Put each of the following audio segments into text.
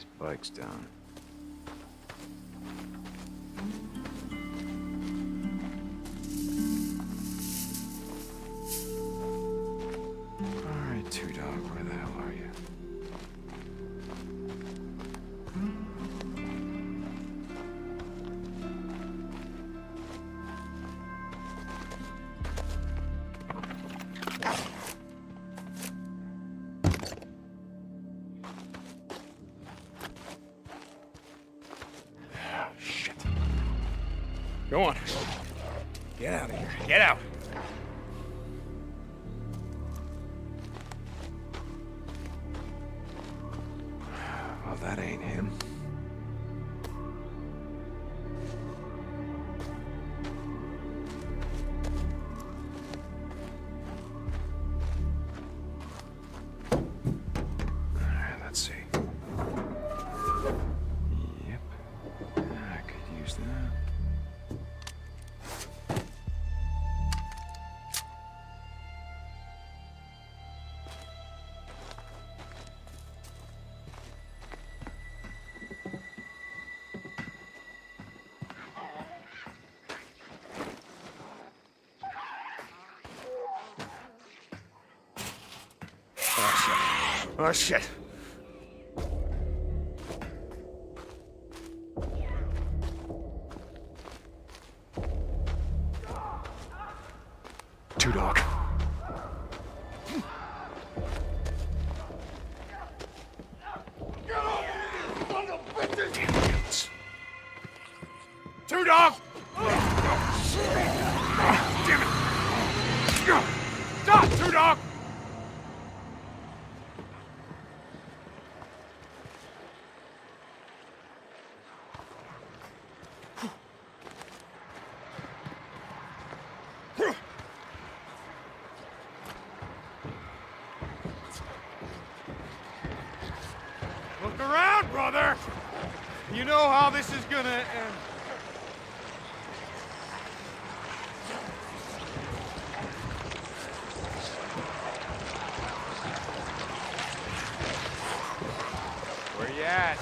His bike's down. All right, Two Dog, where the hell are you? Go on. Get out of here. Get out. Well, that ain't him. Let's see. Yep. I could use that. Oh, shit. Two Dog. Two Dog! Damn it! Stop, Two Dog! Look around, brother! You know how this is gonna end. Where you at?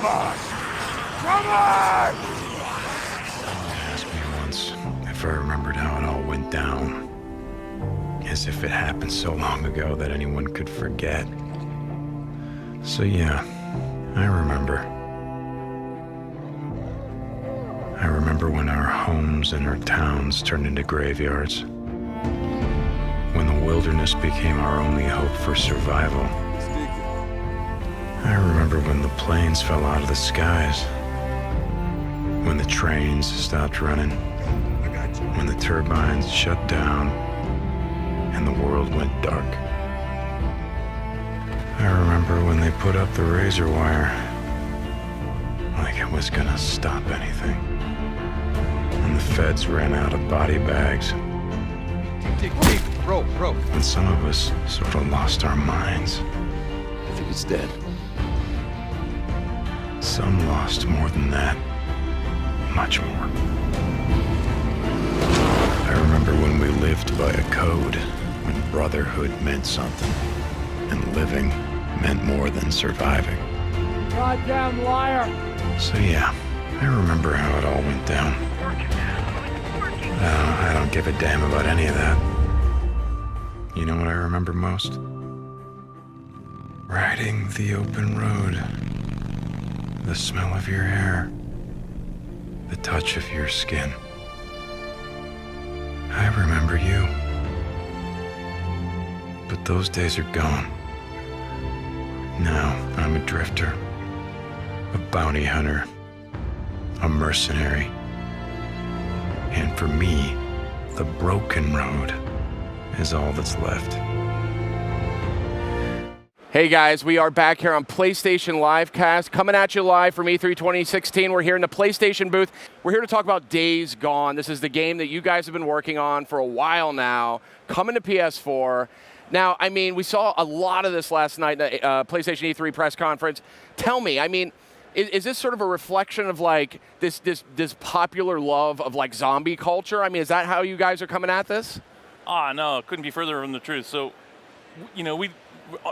on! Come on! Someone asked me once if I remembered how it all went down. As if it happened so long ago that anyone could forget. So yeah, I remember. I remember when our homes and our towns turned into graveyards. When the wilderness became our only hope for survival. I remember when the planes fell out of the skies. When the trains stopped running. When the turbines shut down and the world went dark. I remember when they put up the razor wire like it was gonna stop anything. When the feds ran out of body bags. Dig, rope. When some of us sort of lost our minds. I think it's dead. Some lost more than that. Much more. I remember when we lived by a code, when brotherhood meant something, and living meant more than surviving. Goddamn liar! So yeah, I remember how it all went down. I don't give a damn about any of that. You know what I remember most? Riding the open road. The smell of your hair. The touch of your skin. I remember you. But those days are gone. Now I'm a drifter, a bounty hunter, a mercenary. And for me, the broken road is all that's left. Hey guys, we are back here on PlayStation Livecast, coming at you live from E3 2016. We're here in the PlayStation booth. We're here to talk about Days Gone. This is the game that you guys have been working on for a while now, coming to PS4. Now, I mean, we saw a lot of this last night in the PlayStation E3 press conference. Tell me, I mean, is this sort of a reflection of like this popular love of like zombie culture? I mean, is that how you guys are coming at this? No, it couldn't be further from the truth. So, you know,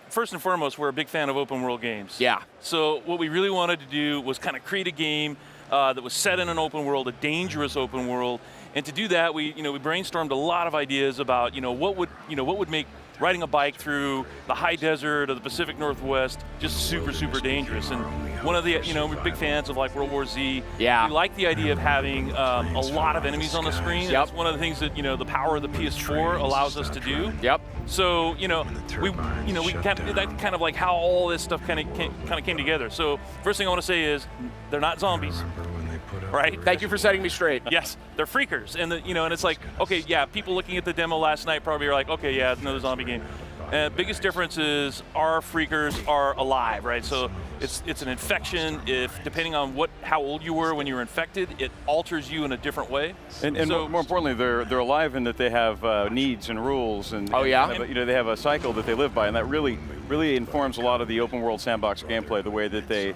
first and foremost, we're a big fan of open world games. Yeah. So what we really wanted to do was kind of create a game that was set in an open world, a dangerous open world. And to do that, we brainstormed a lot of ideas about, what would make riding a bike through the high desert of the Pacific Northwest just super, super dangerous. And one of the, we're big fans of like World War Z. Yeah. We like the idea of having a lot of enemies on the screen. Yep. It's one of the things that, the power of the PS4 allows us to do. Yep. So, we that kind of like how all this stuff kind of came together. So first thing I want to say is they're not zombies. Right? Thank you for setting me straight. Yes, they're freakers, and and it's like, okay, yeah, people looking at the demo last night probably are like, okay, yeah, it's another zombie game. Biggest difference is our freakers are alive, right? So it's an infection. If depending on how old you were when you were infected, it alters you in a different way. And so, more importantly, they're alive in that they have needs and rules, and oh yeah, they have a cycle that they live by, and that really informs a lot of the open world sandbox gameplay. The way that they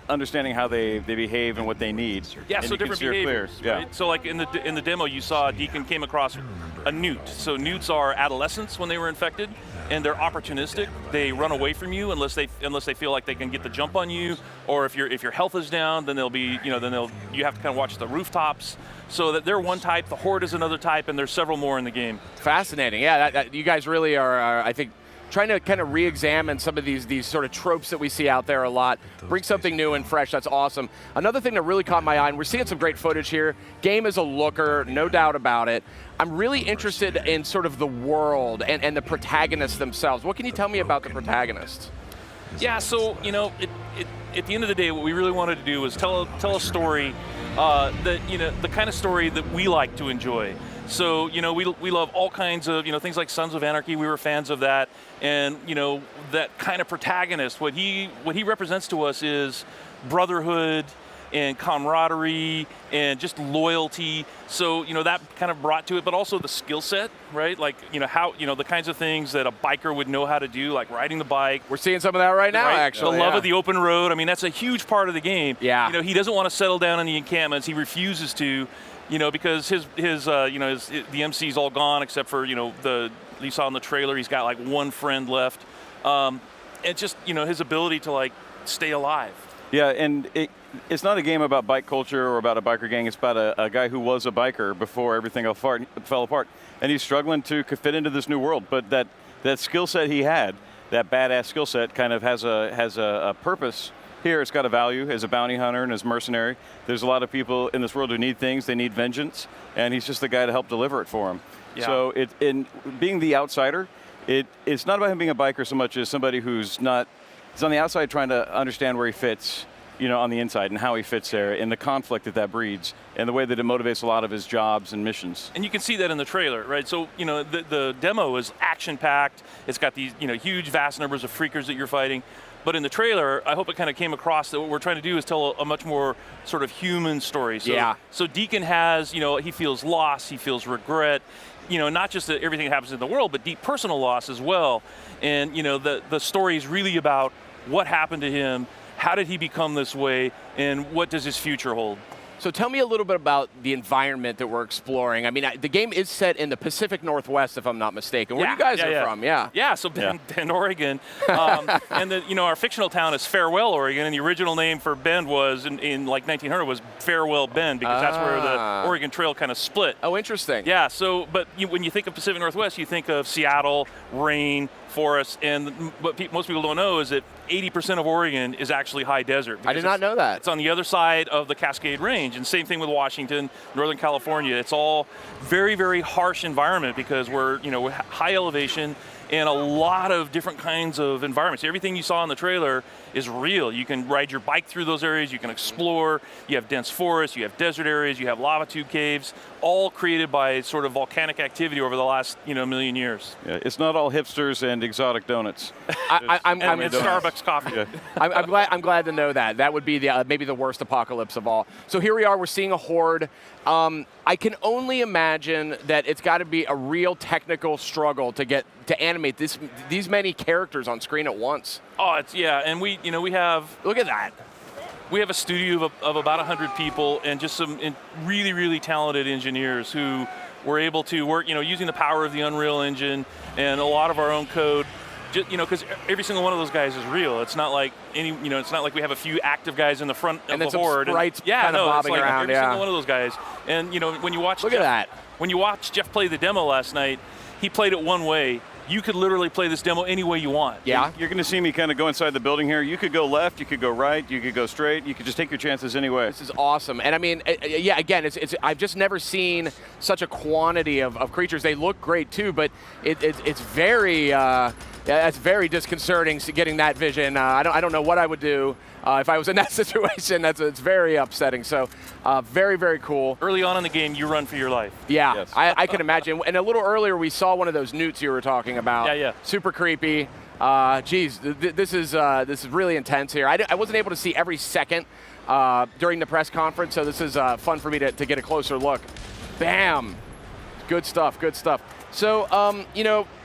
understanding how they behave and what they need. Yeah, and so different behaviors. Clear. Right? So like in the demo, you saw Deacon came across a newt. So newts are adolescents when they were infected, and they're opportunistic. They run away from you unless they feel like they can get the jump on you, or if your health is down, then you have to kind of watch the rooftops. So that they're one type, the Horde is another type, and there's several more in the game. Fascinating. Yeah, you guys really are I think, trying to kind of re-examine some of these sort of tropes that we see out there a lot, bring something new and fresh. That's awesome. Another thing that really caught my eye, and we're seeing some great footage here, game is a looker, no doubt about it. I'm really interested in sort of the world and the protagonists themselves. What can you tell me about the protagonists? Yeah, so, at the end of the day, what we really wanted to do was tell a story, the kind of story that we like to enjoy. So, we love all kinds of, things like Sons of Anarchy. We were fans of that. And, that kind of protagonist, what he represents to us is brotherhood and camaraderie and just loyalty. So, that kind of brought to it, but also the skill set, right? Like, how, the kinds of things that a biker would know how to do, like riding the bike. We're seeing some of that right now, actually. The love of the open road. I mean, that's a huge part of the game. Yeah. He doesn't want to settle down in the encampments. He refuses to. Because the MC's all gone except for, you saw in the trailer, he's got like one friend left. And just, his ability to like stay alive. Yeah, and it's not a game about bike culture or about a biker gang. It's about a guy who was a biker before everything fell apart. And he's struggling to fit into this new world. But that skill set he had, that badass skill set, kind of has a purpose. Here, it's got a value as a bounty hunter and as a mercenary. There's a lot of people in this world who need things, they need vengeance, and he's just the guy to help deliver it for them. Yeah. So in being the outsider, it's not about him being a biker so much as somebody he's on the outside trying to understand where he fits, on the inside and how he fits there and the conflict that breeds and the way that it motivates a lot of his jobs and missions. And you can see that in the trailer, right? So, the demo is action-packed. It's got these, huge, vast numbers of freakers that you're fighting. But in the trailer, I hope it kind of came across that what we're trying to do is tell a much more sort of human story. So Deacon has, he feels loss, he feels regret, not just that everything that happens in the world, but deep personal loss as well. And, the story is really about what happened to him, how did he become this way, and what does his future hold? So tell me a little bit about the environment that we're exploring. I mean, the game is set in the Pacific Northwest, if I'm not mistaken. Where you guys are from, so Bend, Oregon. And our fictional town is Farewell, Oregon, and the original name for Bend was, in like 1900, was Farewell Bend, because that's where the Oregon Trail kind of split. Oh, interesting. Yeah, so, but when you think of Pacific Northwest, you think of Seattle, rain, forest, and what most people don't know is that 80% of Oregon is actually high desert. I did not know that. It's on the other side of the Cascade Range, and same thing with Washington, Northern California. It's all very, very harsh environment because we're high elevation and a lot of different kinds of environments. Everything you saw in the trailer is real. You can ride your bike through those areas, you can explore, you have dense forests, you have desert areas, you have lava tube caves, all created by sort of volcanic activity over the last million years. Yeah, it's not all hipsters and exotic donuts. I'm Starbucks coffee. Yeah. I'm glad to know that. That would be maybe the worst apocalypse of all. So here we are, we're seeing a horde. I can only imagine that it's got to be a real technical struggle to animate these many characters on screen at once. Oh, and we have, look at that. We have a studio of about 100 people and just some really, really talented engineers who were able to work, using the power of the Unreal Engine and a lot of our own code. Because every single one of those guys is real. It's not like it's not like we have a few active guys in the front of the horde. Sprites kind of bobbing it's like around. Every single one of those guys. And when you watch, when you watch Jeff play the demo last night, he played it one way. You could literally play this demo any way you want. Yeah. You're going to see me kind of go inside the building here. You could go left, you could go right, you could go straight. You could just take your chances anyway. This is awesome. And I mean, again, I've just never seen such a quantity of creatures. They look great too, but it's very that's very disconcerting getting that vision. I don't know what I would do if I was in that situation. It's very upsetting. So very, very cool. Early on in the game, you run for your life. Yeah, yes. I can imagine. And a little earlier, we saw one of those newts you were talking about. Yeah. Super creepy. Geez, this is really intense here. I wasn't able to see every second during the press conference, so this is fun for me to get a closer look. Bam! Good stuff, good stuff. So,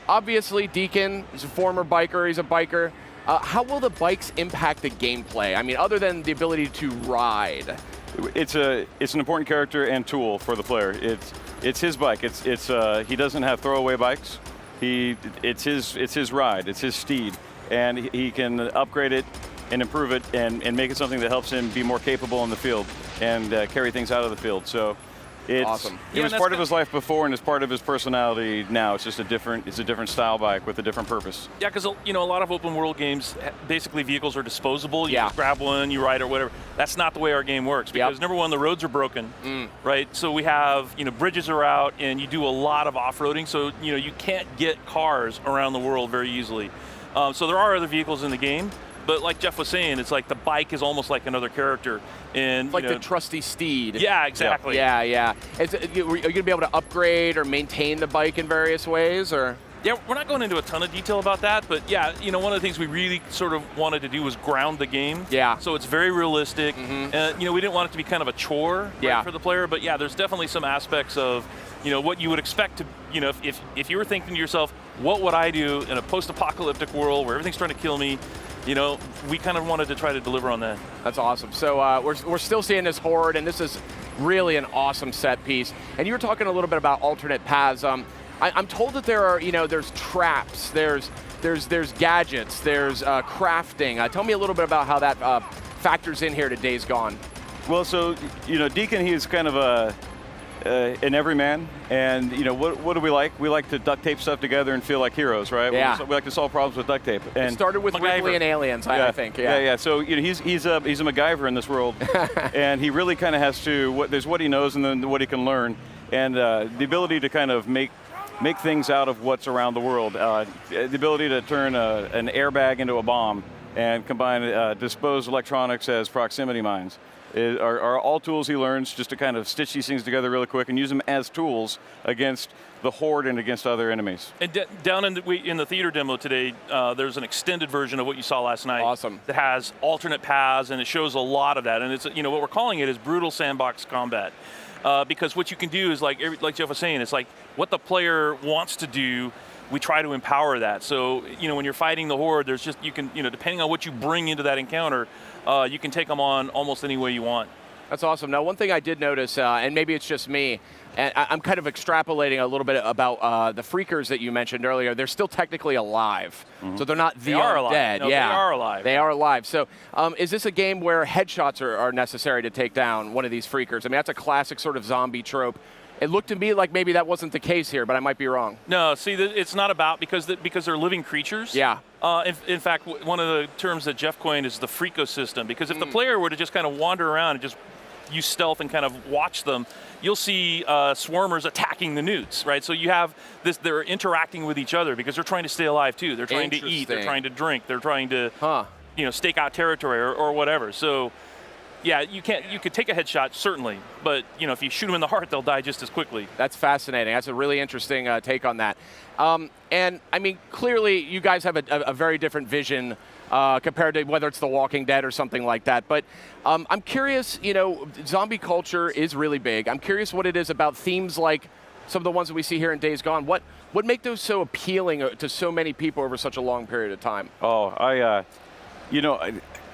obviously Deacon is a former biker, he's a biker. How will the bikes impact the gameplay? I mean, other than the ability to ride. It's an important character and tool for the player. It's his bike. He doesn't have throwaway bikes. It's his ride. It's his steed, and he can upgrade it and improve it and make it something that helps him be more capable in the field and carry things out of the field. So it's awesome. It was part of his life before, and it's part of his personality now. It's just a different style bike with a different purpose. Yeah, because a lot of open world games, basically vehicles are disposable. You just grab one, you ride or whatever. That's not the way our game works because number one, the roads are broken, right? So we have bridges are out, and you do a lot of off-roading. So you can't get cars around the world very easily. So there are other vehicles in the game. But like Jeff was saying, it's like the bike is almost like another character. And it's like the trusty steed. Yeah, exactly. Yeah. Are you going to be able to upgrade or maintain the bike in various ways, or? Yeah, we're not going into a ton of detail about that, but yeah, one of the things we really sort of wanted to do was ground the game. Yeah. So it's very realistic. We didn't want it to be kind of a chore for the player, but yeah, there's definitely some aspects of what you would expect to, if you were thinking to yourself, what would I do in a post-apocalyptic world where everything's trying to kill me? We kind of wanted to try to deliver on that. That's awesome. So we're still seeing this horde, and this is really an awesome set piece. And you were talking a little bit about alternate paths. I'm told that there are, there's traps, there's gadgets, there's crafting. Tell me a little bit about how that factors in here to Days Gone? Well, so, Deacon, he's kind of an everyman, and what do we like? We like to duct tape stuff together and feel like heroes, right? Yeah. We like to solve problems with duct tape. And it started with MacGyver. Ripley and Aliens, I think. Yeah. Yeah. So he's a MacGyver in this world, and he really kind of has to. There's what he knows and then what he can learn, and the ability to kind of make things out of what's around the world. The ability to turn an airbag into a bomb and combine disposed electronics as proximity mines. Are all tools he learns just to kind of stitch these things together really quick and use them as tools against the Horde and against other enemies. And down in the theater demo today, there's an extended version of what you saw last night. Awesome. That has alternate paths, and it shows a lot of that. And it's what we're calling it is brutal sandbox combat, because what you can do is like Jeff was saying, it's like what the player wants to do. We try to empower that. So when you're fighting the Horde, there's just you can depending on what you bring into that encounter. You can take them on almost any way you want. That's awesome. Now, one thing I did notice, and maybe it's just me, and I'm kind of extrapolating a little bit about the freakers that you mentioned earlier. They're still technically alive, so they're not the undead. No, yeah, they are alive. They are alive. So, is this a game where headshots are necessary to take down one of these freakers? I mean, that's a classic sort of zombie trope. It looked to me like maybe that wasn't the case here, but I might be wrong. No, see, it's not about because they're living creatures. Yeah. In fact, one of the terms that Jeff coined is the freakosystem. Because if the player were to just kind of wander around and just use stealth and kind of watch them, you'll see swarmers attacking the newts, right? So you have this, they're interacting with each other because they're trying to stay alive too. They're trying to eat, they're trying to drink, they're trying to stake out territory or whatever. So yeah, you could take a headshot, certainly, but if you shoot them in the heart, they'll die just as quickly. That's fascinating. That's a really interesting take on that. And I mean, clearly you guys have a very different vision compared to whether it's The Walking Dead or something like that. But I'm curious, zombie culture is really big. I'm curious what it is about themes like some of the ones that we see here in Days Gone. What make those so appealing to so many people over such a long period of time? Oh,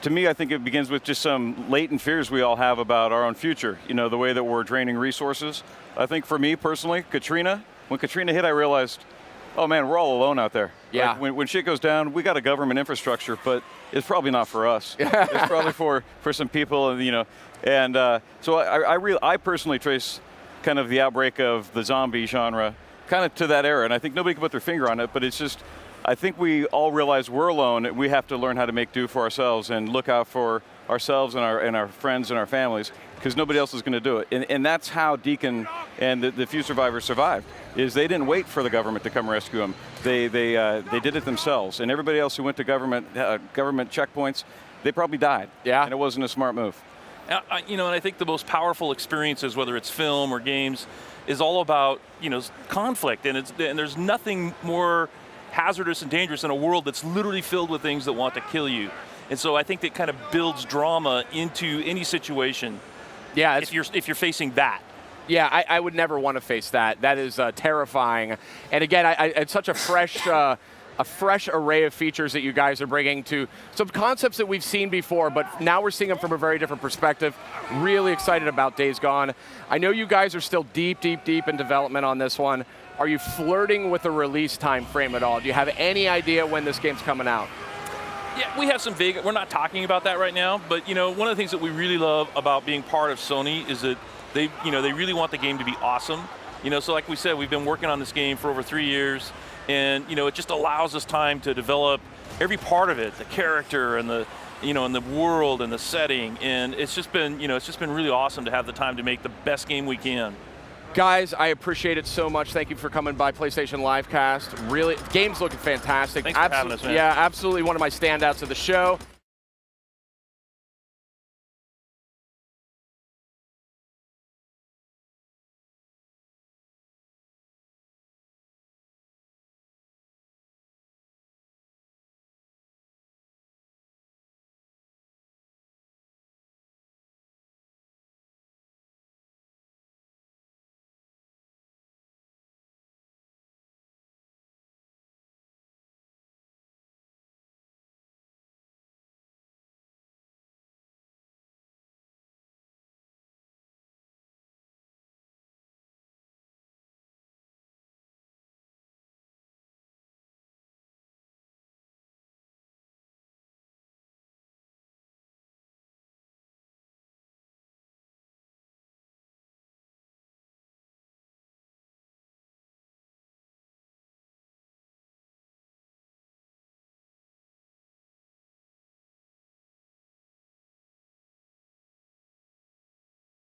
to me, I think it begins with just some latent fears we all have about our own future. The way that we're draining resources. I think for me personally, when Katrina hit, I realized, oh man, we're all alone out there. Yeah. Like when shit goes down, we got a government infrastructure, but it's probably not for us. It's probably for some people, and so I personally trace kind of the outbreak of the zombie genre kind of to that era, and I think nobody can put their finger on it, but it's just, I think we all realize we're alone, and we have to learn how to make do for ourselves and look out for ourselves and our friends and our families, because nobody else is going to do it. And that's how Deacon and the few survivors survived, is they didn't wait for the government to come rescue them. They did it themselves. And everybody else who went to government checkpoints, they probably died. Yeah. And it wasn't a smart move. And I think the most powerful experiences, whether it's film or games, is all about conflict. And there's nothing more hazardous and dangerous in a world that's literally filled with things that want to kill you. And so I think that kind of builds drama into any situation. Yeah, if you're facing that. Yeah, I would never want to face that. That is terrifying. And again, it's such a fresh array of features that you guys are bringing to some concepts that we've seen before, but now we're seeing them from a very different perspective. Really excited about Days Gone. I know you guys are still deep in development on this one. Are you flirting with a release time frame at all? Do you have any idea when this game's coming out? Yeah, we have some vague, we're not talking about that right now, but one of the things that we really love about being part of Sony is that they really want the game to be awesome. So like we said, we've been working on this game for over 3 years, and it just allows us time to develop every part of it, the character and the and the world and the setting, and it's just been really awesome to have the time to make the best game we can. Guys, I appreciate it so much. Thank you for coming by PlayStation Livecast. Really, game's looking fantastic. Thanks for having us, man. Yeah, absolutely one of my standouts of the show.